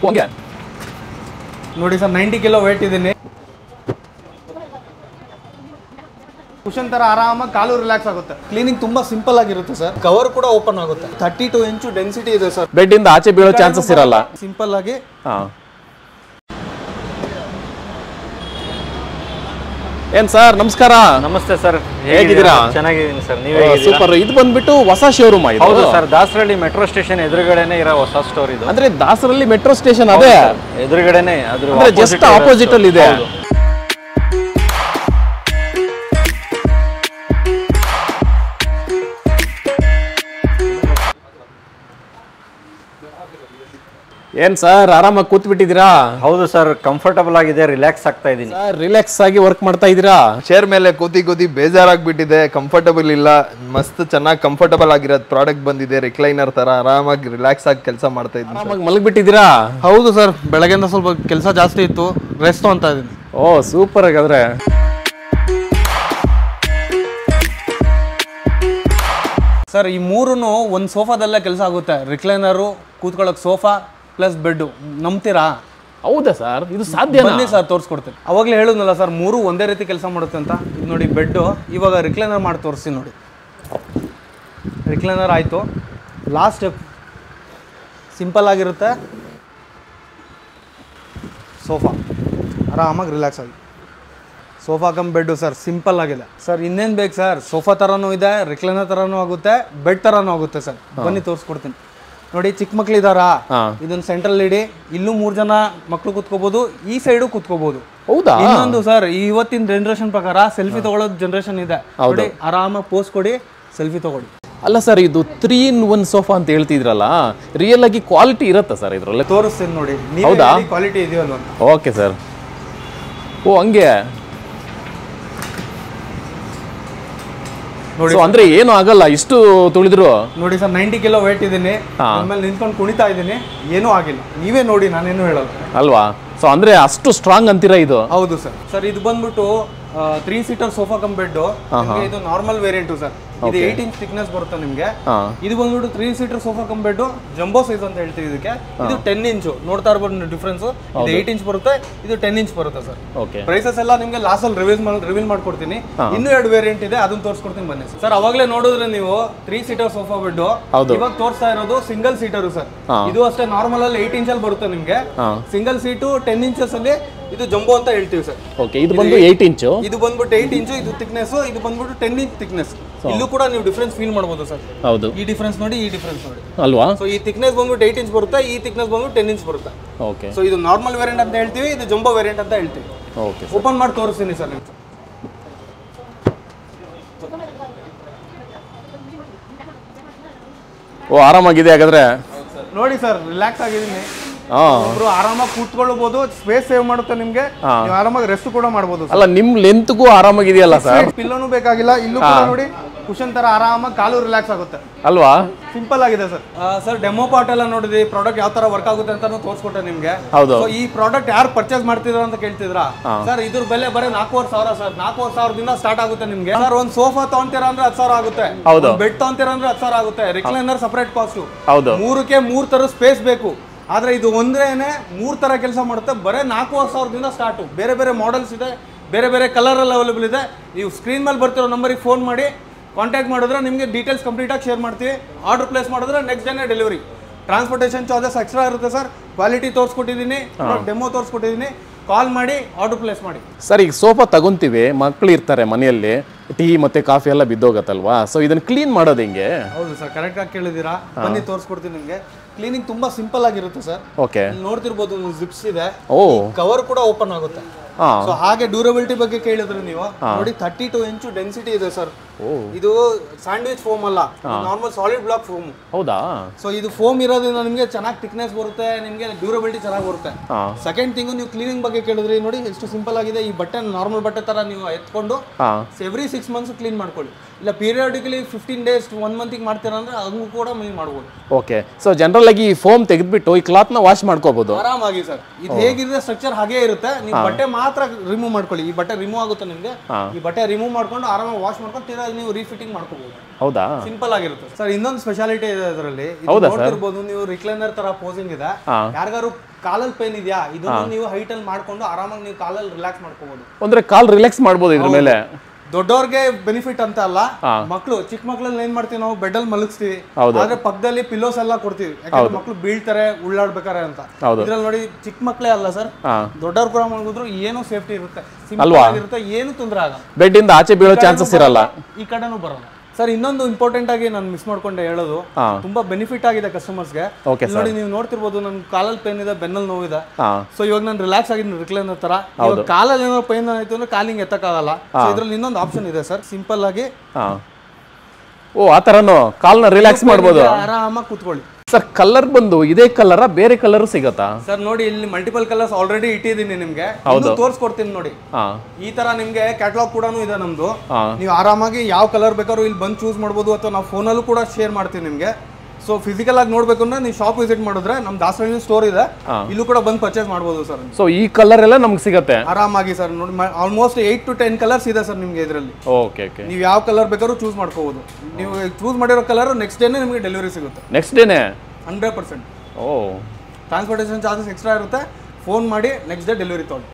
Okay ನೋಡಿ sir 90 kilo wait ಇದೀನಿ. Cushion ತರ ಆರಾಮಾಗಿ ಕಾಲು ರಿಲ್ಯಾಕ್ಸ್ ಆಗುತ್ತೆ. ಕ್ಲೀನಿಂಗ್ ತುಂಬಾ ಸಿಂಪಲ್ ಆಗಿರುತ್ತೆ ಸರ್. ಕವರ್ ಕೂಡ ಓಪನ್ ಆಗುತ್ತೆ. 32 ಇಂಚು ಡೆನ್ಸಿಟಿ ಇದೆ ಸರ್. ಬೆಡ್ ಇಂದ ಆಚೆ ಬೀಳೋ ಚಾನ್ಸಸ್ ಇರಲ್ಲ. ಸಿಂಪಲ್ ಆಗಿ. ಏನ್ ಸರ್ ನಮಸ್ಕಾರ. ನಮಸ್ತೆ ಸರ್, ಹೇಗಿದ್ದೀರಾ? ಚೆನ್ನಾಗಿದ್ದೀನಿ ಸರ್, ನೀವೇ? ಸೂಪರ್. ಇದು ಬಂದ್ಬಿಟ್ಟು ಹೊಸ ಶೋರೂಮ್ ಆಯ್ತು. ಹೌದು ಸರ್, ದಾಸರಳ್ಳಿ ಮೆಟ್ರೋ ಸ್ಟೇಷನ್ ಎದುರುಗಡೆನೆ ಇರೋ ಹೊಸ ಸ್ಟೋರ್ ಇದು. ಅಂದ್ರೆ ದಾಸರಳ್ಳಿ ಮೆಟ್ರೋ ಸ್ಟೇಷನ್ ಅದೇ ಎದುರುಗಡೆನೆ, ಅದ್ರ ಜಸ್ಟ್ ಆಪೋಸಿಟ್ ಅಲ್ಲಿ ಇದೆ. ಏನ್ ಸರ್ ಆರಾಮಾಗಿ ಕೂತ್ ಬಿಟ್ಟಿದ್ದೀರಾ? ಹೌದು ಸರ್, ಕಂಫರ್ಟಬಲ್ ಆಗಿದೆ, ರಿಲ್ಯಾಕ್ಸ್ ಆಗ್ತಾ ಇದ್ದೀನಿ ಸರ್. ರಿಲ್ಯಾಕ್ಸ್ ಆಗಿ ವರ್ಕ್ ಮಾಡ್ತಾ ಇದ್ದೀರಾ? ಚೇರ್ ಮೇಲೆ ಕೂತಿ ಬೇಜಾರಾಗ್ಬಿಟ್ಟಿದೆ, ಕಂಫರ್ಟಬಲ್ ಇಲ್ಲ. ಮಸ್ತ್ ಚೆನ್ನಾಗಿ ಕಂಫರ್ಟಬಲ್ ಆಗಿರೋದು ಪ್ರಾಡಕ್ಟ್ ಬಂದಿದೆ. ರಿಕ್ಲೈನರ್ ತರ ಆರಾಮಾಗಿ ರಿಲ್ಯಾಕ್ಸ್ ಆಗಿ ಕೆಲಸ ಮಾಡ್ತಾ ಇದ್ದೀನಿ. ಆರಾಮಾಗಿ ಮಲಗ್ಬಿಟ್ಟಿದ್ದೀರಾ? ಹೌದು ಸರ್, ಬೆಳಗ್ಗೆಯಿಂದ ಸ್ವಲ್ಪ ಕೆಲಸ ಜಾಸ್ತಿ ಇತ್ತು, ರೆಸ್ಟ್ ಅಂತ ಇದೀನಿ. ಓ ಸೂಪರ್. ಹಾಗಾದ್ರೆ ಸರ್ ಈ ಮೂರೂ ಒಂದು ಸೋಫಾದಲ್ಲೇ ಕೆಲಸ ಆಗುತ್ತೆ. ರಿಕ್ಲೈನರು, ಕೂತ್ಕೊಳ್ಳೋಕೆ ಸೋಫಾ ಪ್ಲಸ್ ಬೆಡ್ಡು. ನಂಬ್ತೀರಾ? ಹೌದಾ ಸರ್, ಇದು ಸಾಧ್ಯ? ಬನ್ನಿ ಸರ್ ತೋರಿಸ್ಕೊಡ್ತೀನಿ. ಅವಾಗಲೇ ಹೇಳಿದ್ನಲ್ಲ ಸರ್, ಮೂರು ಒಂದೇ ರೀತಿ ಕೆಲಸ ಮಾಡುತ್ತೆ ಅಂತ. ಇದು ನೋಡಿ ಬೆಡ್ಡು. ಇವಾಗ ರಿಕ್ಲೈನರ್ ಮಾಡಿ ತೋರಿಸ್ತೀನಿ ನೋಡಿ. ರಿಕ್ಲೈನರ್ ಆಯಿತು. ಲಾಸ್ಟ್ ಸ್ಟೆಪ್ ಸಿಂಪಲ್ ಆಗಿರುತ್ತೆ. ಸೋಫಾ ಆರಾಮಾಗಿ ರಿಲ್ಯಾಕ್ಸ್ ಆಗಿ. Sofa cum bed sir, simple ಆಗಿದೆ ಸರ್. ಇನ್ನೇನು ಬೇಕು ಸರ್? ಸೋಫಾ ಥರನೂ ಇದೆ, ರಿಕ್ಲೈನರ್ ಥರನೂ ಆಗುತ್ತೆ, ಬೆಡ್ ಥರನೂ ಆಗುತ್ತೆ ಸರ್. ಬನ್ನಿ ತೋರಿಸ್ಕೊಡ್ತೀನಿ ನೋಡಿ. ಚಿಕ್ಕ ಮಕ್ಳು ಇದ್ದಾರಾ? ಇದನ್ನ ಸೆಂಟ್ರಲ್ ಇಡಿ. ಇಲ್ಲೂ 3 ಜನ ಮಕ್ಕಳು ಕುತ್ಕೋಬಹುದು, ಈ ಸೈಡು ಕುತ್ಕೋಬಹುದು. ಹೌದಾ? ಇನ್ನೊಂದು ಸರ್, ಇವತ್ತಿನ ಜನರೇಷನ್ ಪ್ರಕಾರ ಸೆಲ್ಫಿ ತಗೊಳ್ಳೋದು ಜನರೇಷನ್ ಇದೆ ನೋಡಿ. ಆರಾಮಾಗಿ ಪೋಸ್ ಕೊಡಿ, ಸೆಲ್ಫಿ ತಗೊಳ್ಳಿ. ಅಲ್ಲ ಸರ್, ಇದು 3-in-1 ಸೋಫಾ ಅಂತ ಹೇಳ್ತಿದ್ರಲ್ಲ, ರಿಯಲ್ ಆಗಿ ಕ್ವಾಲಿಟಿ ಇರುತ್ತಾ ಸರ್ ಇದರಲ್ಲಿ? ತೋರಿಸ್ತೀನಿ ನೋಡಿ. ಹೌದಾ? ಕ್ವಾಲಿಟಿ ಇದೆಯಲ್ವ? Okay sir. ಓ ಹಂಗೆ ನೋಡಿ. ಅಂದ್ರೆ ಏನು ಆಗಲ್ಲ ಇಷ್ಟು ತುಳಿದ್ರು. ನೋಡಿ ಸರ್, 90 ಕಿಲೋ ವೇಟ್ ಇದೀನಿ. ಆಮೇಲೆ ನಿಂತ್ಕೊಂಡು ಕುಣಿತಾ ಇದ್ದೀನಿ, ಏನೂ ಆಗಿಲ್ಲ. ನೀವೇ ನೋಡಿ, ನಾನೇನು ಹೇಳಲ್ಲ ಅಲ್ವಾ? ಸೊ ಅಂದ್ರೆ ಅಷ್ಟು ಸ್ಟ್ರಾಂಗ್ ಅಂತೀರಾ ಇದು? ಹೌದು ಸರ್. ಸರ್ ಇದು ಬಂದ್ಬಿಟ್ಟು 3 ಸೀಟರ್ ಸೋಫಾ ಕಮ್ ಬೆಡ್. ಇದು ನಾರ್ಮಲ್ ವೇರಿಯಂಟು ಸರ್. ಇದು 8 ಇಂಚ್ ಥಿಕ್ನೆಸ್ ಬರುತ್ತೆ ನಿಮಗೆ. ಇದು ಬಂದ್ಬಿಟ್ಟು 3 seater sofa cum bed, jumbo size ಅಂತ ಹೇಳ್ತೀವಿ ಇದಕ್ಕೆ. ಇದು 10 ಇಂಚು. ನೋಡ್ತಾ ಇರ್ಬೋದು ಡಿಫ್ರೆನ್ಸ್. ಇದು 8 ಇಂಚ್ ಬರುತ್ತೆ, ಇದು 10 ಇಂಚ್ ಬರುತ್ತೆ ಸರ್. ಪ್ರೈಸಸ್ ಎಲ್ಲ ನಿಮಗೆ ಲಾಸ್ಟ್ ಅಲ್ಲಿ ರಿವೀಲ್ ಮಾಡ್ಕೊಡ್ತೀನಿ. ಇನ್ನೂ 2 ವೇರಿಯಂಟ್ ಇದೆ, ಅದನ್ನ ತೋರಿಸ್ಕೊಡ್ತೀನಿ ಬನ್ನಿ ಸರ್. ಅವಾಗಲೇ ನೋಡಿದ್ರೆ ನೀವು 3 ಸೀಟರ್ ಸೋಫಾ ಬೆಡ್. ಇವಾಗ ತೋರಿಸ್ತಾ ಇರೋದು ಸಿಂಗಲ್ ಸೀಟರ್ ಸರ್. ಇದು ಅಷ್ಟೇ ನಾರ್ಮಲ್ ಅಲ್ಲಿ 8 ಇಂಚ್ ಅಲ್ಲಿ ಬರುತ್ತೆ ನಿಮಗೆ. ಸಿಂಗಲ್ ಸೀಟು 10 ಇಂಚಸ್ ಅಲ್ಲಿ. ಇದು ಜಂಬೋ ಅಂತ ಹೇಳ್ತೀವಿ ಸರ್. ಓಕೆ, ಇದು ಬಂದು 8 ಇಂಚು. ಇದು ಬಂದ್ಬಿಟ್ಟು 8 ಇಂಚು ಇದು ಥಿಕ್ನೆಸ್. ಇದು ಬಂದ್ಬಿಟ್ಟು 10 ಇಂಚ್ ಥಿಕ್ನೆಸ್. ಇಲ್ಲೂ ಕೂಡ ನೀವು ಡಿಫರೆನ್ಸ್ ಫೀಲ್ ಮಾಡಬಹುದು ಸರ್. ಹೌದು, ಈ ಡಿಫರೆನ್ಸ್ ನೋಡಿ, ಈ ಡಿಫರೆನ್ಸ್ ನೋಡಿ ಅಲ್ವಾ? ಸೊ ಈ ಥಿಕ್ನೆಸ್ ಬಂದ್ಬಿಟ್ಟು 8 ಇಂಚ್ ಬರುತ್ತೆ, ಈ ಥಿಕ್ನೆಸ್ ಬಂದ್ಬಿಟ್ಟು 10 ಇಂಚ್ ಬರುತ್ತೆ. ಓಕೆ. ಸೊ ಇದು ನಾರ್ಮಲ್ ವೇರಿಯಂಟ್ ಅಂತ ಹೇಳ್ತೀವಿ, ಇದು ಜಂಬೋ ವೇರಿಯಂಟ್ ಅಂತ ಹೇಳ್ತೀವಿ. ಓಕೆ, ಓಪನ್ ಮಾಡಿ ತೋರಿಸ್ತೀನಿ ಸರ್ ನಿಮ್ಗೆ. ಓ ಆರಾಮಾಗಿದೆ ಹಾಗಾದ್ರೆ. ನೋಡಿ ಸರ್, ರಿಲ್ಯಾಕ್ಸ್ ಆಗಿದ್ದೀನಿ. ಒಬ್ರು ಆರಾಮಾಗಿ ಕೂತ್ಕೊಳ್ಬಹುದು, ಸ್ಪೇಸ್ ಸೇವ್ ಮಾಡುತ್ತೆ ನಿಮ್ಗೆ. ನೀವು ಆರಾಮಾಗಿ ರೆಸ್ಟ್ ಕೂಡ ಮಾಡಬಹುದು. ಅಲ್ಲ, ನಿಮ್ ಲೆಂತ್ಗೂ ಆರಾಮಾಗಿದೆಯಲ್ಲ ಸರ್. ಪಿಲ್ಲೋನು ಬೇಕಾಗಿಲ್ಲ. ಇಲ್ಲೂ ಕೂಡ ನೋಡಿ ಕುಶನ್ ತರ ಆರಾಮಾಗಿ ಕಾಲು ರಿಲ್ಯಾಕ್ಸ್ ಆಗುತ್ತೆ ಅಲ್ವಾ? ಸಿಂಪಲ್ ಆಗಿದೆ ಸರ್. ಸರ್ ಡೆಮೋ ಪಾರ್ಟ್ ಎಲ್ಲ ನೋಡಿದ್ವಿ, ಪ್ರಾಡಕ್ಟ್ ಯಾವ ತರ ವರ್ಕ್ ಆಗುತ್ತೆ ಅಂತಾನು ತೋರಿಸ್ಕೊಟ್ಟೆ ನಿಮ್ಗೆ. ಹೌದು. ಈ ಪ್ರಾಡಕ್ಟ್ ಯಾರು ಪರ್ಚೇಸ್ ಮಾಡ್ತಿದ್ರ ಅಂತ ಕೇಳ್ತಿದ್ರಾ ಸರ್? ಇದ್ರ ಬೆಲೆ ಬರೀ 4,500 ಸರ್. 4,500 ಸ್ಟಾರ್ಟ್ ಆಗುತ್ತೆ ನಿಮ್ಗೆ ಸರ್. ಒಂದ್ ಸೋಫಾ ತಗೊಂತೀರಾ ಅಂದ್ರೆ 10,000 ಆಗುತ್ತೆ. ಬೆಡ್ ತಗೊಂತೀರಾ ಅಂದ್ರೆ 10,000 ಆಗುತ್ತೆ. Recliner separate cost. ಮೂರಕ್ಕೆ 3 ತರ ಸ್ಪೇಸ್ ಬೇಕು. ಆದ್ರೆ ಇದು ಒಂದ್ರೇನೆ 3 ತರ ಕೆಲಸ ಮಾಡುತ್ತೆ. ಬರೀ 4,500 ಸ್ಟಾರ್ಟ್. ಬೇರೆ ಬೇರೆ ಮಾಡೆಲ್ಸ್ ಇದೆ, ಬೇರೆ ಬೇರೆ ಕಲರ್ ಅಲ್ಲಿ ಅವೈಲೇಬಲ್ ಇದೆ. ನೀವು ಸ್ಕ್ರೀನ್ ಮೇಲೆ ಬರ್ತಿರೋ ನಂಬರಿಗೆ ಫೋನ್ ಮಾಡಿ ಕಾಂಟ್ಯಾಕ್ಟ್ ಮಾಡಿದ್ರೆ ನಿಮಗೆ ಡೀಟೇಲ್ಸ್ ಕಂಪ್ಲೀಟ್ ಆಗಿ ಶೇರ್ ಮಾಡ್ತೀವಿ. ಆರ್ಡರ್ ಪ್ಲೇಸ್ ಮಾಡಿದ್ರೆ ನೆಕ್ಸ್ಟ್ ಡೇನೇ ಡೆಲಿವರಿ. ಟ್ರಾನ್ಸ್ಪೋರ್ಟೇಷನ್ ಚಾರ್ಜಸ್ ಎಕ್ಸ್ಟ್ರಾ ಇರುತ್ತೆ ಸರ್. ಕ್ವಾಲಿಟಿ ತೋರಿಸ್ಕೊಟ್ಟಿದ್ದೀನಿ, ಡೆಮೋ ತೋರಿಸ್ಕೊಟ್ಟಿದ್ದೀನಿ. ಕಾಲ್ ಮಾಡಿ ಆರ್ಡರ್ ಪ್ಲೇಸ್ ಮಾಡಿ ಸರ್. ಈಗ ಸೋಫಾ ತಗೊಂತೀವಿ, ಮಕ್ಕಳು ಇರ್ತಾರೆ ಮನೆಯಲ್ಲಿ, ಟೀ ಮತ್ತೆ ಕಾಫಿ ಎಲ್ಲ ಬಿದ್ದೋಗತ್ತಲ್ವಾ? ಸೊ ಇದನ್ನ ಕ್ಲೀನ್ ಮಾಡೋದು ಹೆಂಗೆ? ಹೌದು ಸರ್, ಕರೆಕ್ಟ್ ಆಗಿ ಕೇಳಿದ್ದೀರಾ. ಬನ್ನಿ ತೋರಿಸ್ಕೊಡ್ತೀನಿ ನಿಮಗೆ. ಕ್ಲೀನಿಂಗ್ ತುಂಬಾ ಸಿಂಪಲ್ ಆಗಿರುತ್ತೆ ಸರ್. ಓಕೆ, ನೋಡ್ತಿರ್ಬೋದು ಜಿಪ್ಸ್ ಇದೆ. ಓ ಕವರ್ ಕೂಡ ಓಪನ್ ಆಗುತ್ತೆ. ಸೊ ಹಾಗೆ ಡ್ಯೂರಬಿಲಿಟಿ ಬಗ್ಗೆ ಕೇಳಿದ್ರೆ ನೀವು ನೋಡಿ, 32 ಇಂಚು ಡೆನ್ಸಿಟಿ ಇದೆ ಸರ್. ಇದು ಸ್ಯಾಂಡ್ವಿಚ್ ಫೋಮ್ ಅಲ್ಲ, ನಾರ್ಮಲ್ ಸಾಲಿಡ್ ಬ್ಲಾಕ್ ಫೋಮ್. ಹೌದಾ? ಸೊ ಇದು ಫೋಮ್ ಇರೋದ್ರಿಂದ ನಿಮಗೆ ಚೆನ್ನಾಗಿ ಥಿಕ್ನೆಸ್ ಬರುತ್ತೆ, ನಿಮಗೆ ಡ್ಯೂರಬಿಲಿಟಿ ಚೆನ್ನಾಗಿ ಬರುತ್ತೆ. ಸೆಕೆಂಡ್ ಥಿಂಗ್, ನೀವು ಕ್ಲೀನಿಂಗ್ ಬಗ್ಗೆ ಕೇಳಿದ್ರಿ ನೋಡಿ, ಎಷ್ಟು ಸಿಂಪಲ್ ಆಗಿದೆ. ಈ ಬಟ್ಟೆ ನಾರ್ಮಲ್ ಬಟ್ಟೆ ತರ ನೀವು ಎತ್ಕೊಂಡು ಎವ್ರಿ 6 ಮಂತ್ಸ್ ಕ್ಲೀನ್ ಮಾಡ್ಕೊಳ್ಳಿ. ಇಲ್ಲ ಪೀರಿಯಾಡಿಕಲಿ 15 ಡೇಸ್ 1 ಮಂತಿಗೆ ಮಾಡ್ತೀರಾ ಅಂದ್ರೆ ಅದನ್ನು ಕೂಡ ಕ್ಲೀನ್ ಮಾಡ್ಬೋದು. ಓಕೆ. ಸೊ ಜನರಲ್ ಆಗಿ ಈ ಫೋಮ್ ತೆಗೆದ್ಬಿಟ್ಟು ಈ ಕ್ಲಾತ್ ನ ವಾಶ್ ಮಾಡ್ಕೋಬಹುದು ಆರಾಮಾಗಿ ಸರ್. ಇದು ಹೇಗಿದ್ರೆ ಸ್ಟ್ರಕ್ಚರ್ ಹಾಗೆ ಇರುತ್ತೆ. ನೀವು ಬಟ್ಟೆ ಮಾತ್ರ ರಿಮೂವ್ ಮಾಡ್ಕೊಳ್ಳಿ. ಈ ಬಟ್ಟೆ ರಿಮೂವ್ ಆಗುತ್ತೆ ನಿಮಗೆ. ಈ ಬಟ್ಟೆ ರಿಮೂವ್ ಮಾಡ್ಕೊಂಡು ಆರಾಮಾಗಿ ವಾಶ್ ಮಾಡ್ಕೊಂಡು ತೀರಾ ಆಗಿ ನೀವು ರೀಫಿಟ್ಟಿಂಗ್ ಮಾಡ್ಕೋಬಹುದು. ಹೌದಾ? ಸಿಂಪಲ್ ಆಗಿರುತ್ತೆ ಸರ್. ಇನ್ನೊಂದು ಸ್ಪೆಷಾಲಿಟಿ ಇದೆ ಇದರಲ್ಲಿ, ನೋಡ್ತಿರ್ಬೋದು ನೀವು, ರಿಕ್ಲೈನರ್ ತರ ಪೋಸಿಂಗ್ ಇದೆ. ಯಾರಿಗಾರು ಕಾಲಲ್ಲಿ ಪೇನ್ ಇದೆಯಾ, ಇದನ್ನು ನೀವು ಹೈಟ್ ಅಲ್ಲಿ ಮಾಡ್ಕೊಂಡು ಆರಾಮಾಗಿ ನೀವು ಕಾಲಲ್ಲಿ ರಿಲ್ಯಾಕ್ಸ್ ಮಾಡ್ಕೋಬಹುದು. ಅಂದ್ರೆ ಕಾಲ್ ರಿಲ್ಯಾಕ್ಸ್ ಮಾಡ್ಬೋದು ಇದ್ರ ಮೇಲೆ. ದೊಡ್ಡವ್ರಿಗೆ ಬೆನಿಫಿಟ್ ಅಂತ ಅಲ್ಲ, ಮಕ್ಕಳು ಚಿಕ್ಕ ಮಕ್ಳಲ್ಲಿ ಏನ್ ಮಾಡ್ತೀವಿ ನಾವು, ಬೆಡ್ ಅಲ್ಲಿ ಮಲಗಿಸ್ತೀವಿ, ಆದ್ರೆ ಪಕ್ಕದಲ್ಲಿ ಪಿಲ್ಲೋಸ್ ಎಲ್ಲ ಕೊಡ್ತೀವಿ, ಯಾಕಂದ್ರೆ ಮಕ್ಳು ಬೀಳ್ತಾರೆ ಉಳ್ಳಾಡ್ಬೇಕಾರೆ ಅಂತ. ಇದ್ರಲ್ಲಿ ನೋಡಿ ಚಿಕ್ಕ ಮಕ್ಳೇ ಅಲ್ಲ ಸರ್, ದೊಡ್ಡವ್ರು ಕೂಡ ಮಲಗಿದ್ರು ಏನೋ ಸೇಫ್ಟಿ ಇರುತ್ತೆ, ಸಿಂಪಲ್ ಆಗಿರುತ್ತೆ, ಏನು ತೊಂದರೆ ಆಗಲ್ಲ. ಬೆಡ್ ಇಂದ ಆಚೆ ಬೀಳೋ ಚಾನ್ಸಸ್ ಇರಲ್ಲ, ಈ ಕಡೆನೂ ಬರಲ್ಲ. ಸರ್ ಇನ್ನೊಂದು ಇಂಪಾರ್ಟೆಂಟ್ ಆಗಿ ನಾನು ಮಿಸ್ ಮಾಡ್ಕೊಂಡೆ ಹೇಳೋದು, ತುಂಬಾ ಬೆನಿಫಿಟ್ ಆಗಿದೆ ಕಸ್ಟಮರ್ಸ್ಗೆ. ನೋಡಿ ನೀವು ನೋಡ್ತಿರ್ಬೋದು, ನನ್ ಕಾಲಲ್ಲಿ ಪೇನ್ ಇದೆ, ಬೆನ್ನಲ್ಲಿ ನೋವಿದೆ. ಸೊ ಇವಾಗ ನಾನು ರಿಲ್ಯಾಕ್ಸ್ ಆಗಿದ್ದೀನಿ ರಿಕ್ಲೈನರ್ ತರ. ಇವಾಗ ಕಾಲಲ್ಲಿ ಏನೋ ಪೇನ್ ಆಯ್ತು ಅಂದ್ರೆ ಕಾಲಿಂಗ್ ಎತ್ತಕ್ಕಾಗಲ್ಲ. ಇದ್ರಲ್ಲಿ ಇನ್ನೊಂದು ಆಪ್ಷನ್ ಇದೆ ಸರ್, ಸಿಂಪಲ್ ಆಗಿ ಓ ಆ ತರನು ಕಾಲ್ನ ರಿಲ್ಯಾಕ್ಸ್ ಮಾಡ್ಬೋದು, ಆರಾಮಾಗಿ ಕೂತ್ಕೊಳ್ಳಿ. ಸರ್ ಕಲರ್ ಬಂದು ಇದೇ ಕಲರ ಬೇರೆ ಕಲರ್ ಸಿಗತ್ತಾ ಸರ್? ನೋಡಿ ಇಲ್ಲಿ ಮಲ್ಟಿಪಲ್ ಕಲರ್ಸ್ ಆಲ್ರೆಡಿ ಇಟ್ಟಿದ್ದೀನಿ ನಿಮ್ಗೆ, ತೋರ್ಸ್ಕೊಡ್ತೀನಿ ನೋಡಿ. ಈ ತರ ನಿಮ್ಗೆ ಕ್ಯಾಟಲಾಗ್ ಕೂಡ ಇದೆ ನಮ್ದು. ನೀವು ಆರಾಮಾಗಿ ಯಾವ ಕಲರ್ ಬೇಕಾದ್ರೂ ಇಲ್ಲಿ ಬಂದು ಚೂಸ್ ಮಾಡ್ಬೋದು, ಅಥವಾ ನಾವು ಫೋನಲ್ಲೂ ಕೂಡ ಶೇರ್ ಮಾಡ್ತೀವಿ ನಿಮ್ಗೆ. ಸೊ ಫಿಸಿಕಲ್ ಆಗಿ ನೋಡ್ಬೇಕು ಅಂದ್ರೆ ನೀವು ಶಾಪ್ ವಿಸಿಟ್ ಮಾಡಿದ್ರೆ ನಮ್ ದಾಸರಳ್ಳಿ ಸ್ಟೋರ್ ಇದೆ, ಇಲ್ಲೂ ಕೂಡ ಬಂದು ಪರ್ಚೇಸ್ ಮಾಡ್ಬೋದು ಸರ್. ಸೊ ಈ ಕಲರ್ ಎಲ್ಲ ನಮ್ಗೆ ಸಿಗತ್ತೆ ಆರಾಮಾಗಿ ಸರ್. ನೋಡಿ ಆಲ್ಮೋಸ್ಟ್ 8 to 10 ಕಲರ್ಸ್ ಇದೆ ಸರ್ ನಿಮ್ಗೆ ಇದರಲ್ಲಿ. ಓಕೆ ಓಕೆ, ನೀವು ಯಾವ ಕಲರ್ ಬೇಕಾದ್ರೂ ಚೂಸ್ ಮಾಡ್ಕೋಬಹುದು. ನೀವು ಚೂಸ್ ಮಾಡಿರೋ ಕಲರ್ ನೆಕ್ಸ್ಟ್ ಡೇನೇ ನಿಮಗೆ ಡೆಲಿವರಿ ಸಿಗುತ್ತೆ. ನೆಕ್ಸ್ಟ್ ಡೇನೆ 100%. ಓ, ಟ್ರಾನ್ಸ್ಪೋರ್ಟೇಷನ್ ಚಾರ್ಜಸ್ ಎಕ್ಸ್ಟ್ರಾ ಇರುತ್ತೆ. ಫೋನ್ ಮಾಡಿ ನೆಕ್ಸ್ಟ್ ಡೇ ಡೆಲಿವರಿ ತೊಗೊಂಡು.